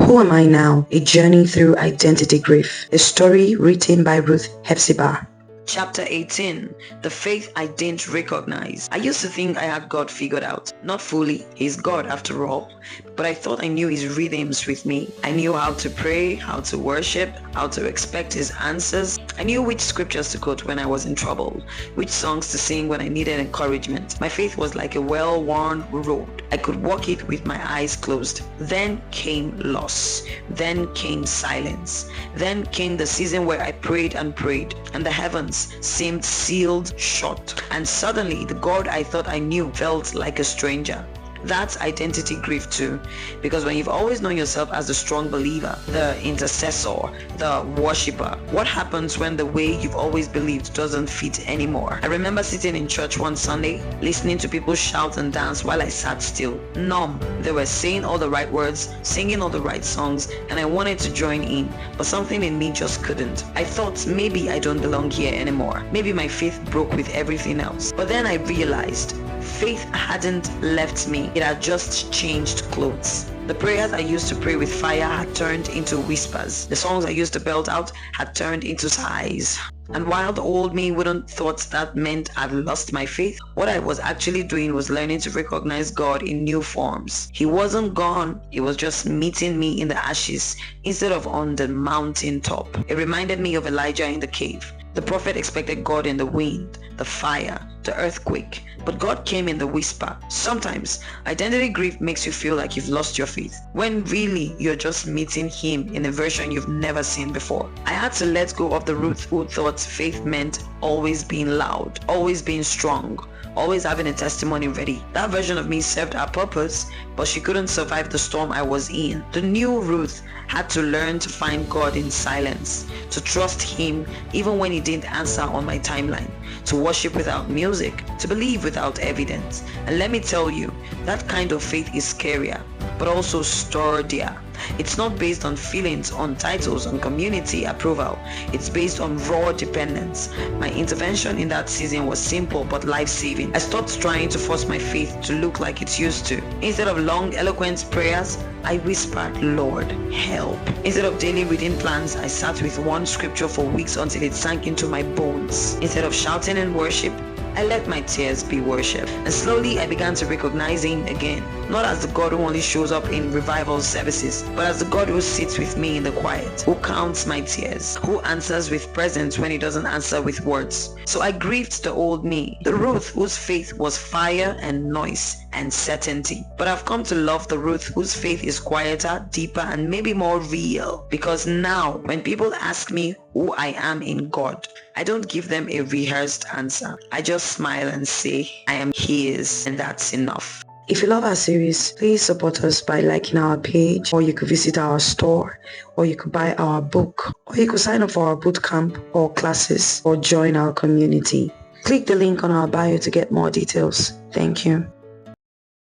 Who Am I Now? A Journey Through Identity Grief. A story written by Ruth Hepzibah. Chapter 18. The faith I didn't recognize. I used to think I had God figured out. Not fully. He's God after all. But I thought I knew his rhythms with me. I knew how to pray, how to worship, how to expect his answers. I knew which scriptures to quote when I was in trouble, which songs to sing when I needed encouragement. My faith was like a well-worn road. I could walk it with my eyes closed. Then came loss. Then came silence. Then came the season where I prayed, and the heavens seemed sealed shut. And suddenly the God I thought I knew felt like a stranger. That's identity grief too, because when you've always known yourself as the strong believer, the intercessor, the worshiper, what happens when the way you've always believed doesn't fit anymore? I remember sitting in church one Sunday, listening to people shout and dance while I sat still, numb. They were saying all the right words, singing all the right songs, and I wanted to join in, but something in me just couldn't. I thought maybe I don't belong here anymore. Maybe my faith broke with everything else. But then I realized faith hadn't left me. It had just changed clothes. The prayers I used to pray with fire had turned into whispers. The songs I used to belt out had turned into sighs. And while the old me wouldn't thought that meant I'd lost my faith, what I was actually doing was learning to recognize God in new forms. He wasn't gone, he was just meeting me in the ashes instead of on the mountain top. It reminded me of Elijah in the cave. The prophet expected God in the wind, the fire, the earthquake, but God came in the whisper. Sometimes identity grief makes you feel like you've lost your faith, when really you're just meeting him in a version you've never seen before. I had to let go of the Ruth who thought faith meant always being loud, always being strong, always having a testimony ready. That version of me served her purpose, but she couldn't survive the storm I was in. The new Ruth had to learn to find God in silence, to trust him even when he didn't answer on my timeline, to worship without music, to believe without evidence. And let me tell you, that kind of faith is scarier, but also sturdier. It's not based on feelings, on titles, on community approval. It's based on raw dependence. My intervention in that season was simple but life-saving. I stopped trying to force my faith to look like it used to. Instead of long, eloquent prayers, I whispered, "Lord, help." Instead of daily reading plans, I sat with one scripture for weeks until it sank into my bones. Instead of shouting in worship, I let my tears be worship. And slowly I began to recognize him again, not as the God who only shows up in revival services, but as the God who sits with me in the quiet, who counts my tears, who answers with presence when he doesn't answer with words. So I grieved the old me, the Ruth whose faith was fire and noise and certainty. But I've come to love the Ruth whose faith is quieter, deeper, and maybe more real. Because now, when people ask me who I am in God, I don't give them a rehearsed answer. I just smile and say, I am his, and that's enough. If you love our series, please support us by liking our page, or you could visit our store, or you could buy our book, or you could sign up for our bootcamp or classes, or join our community. Click the link on our bio to get more details. Thank you.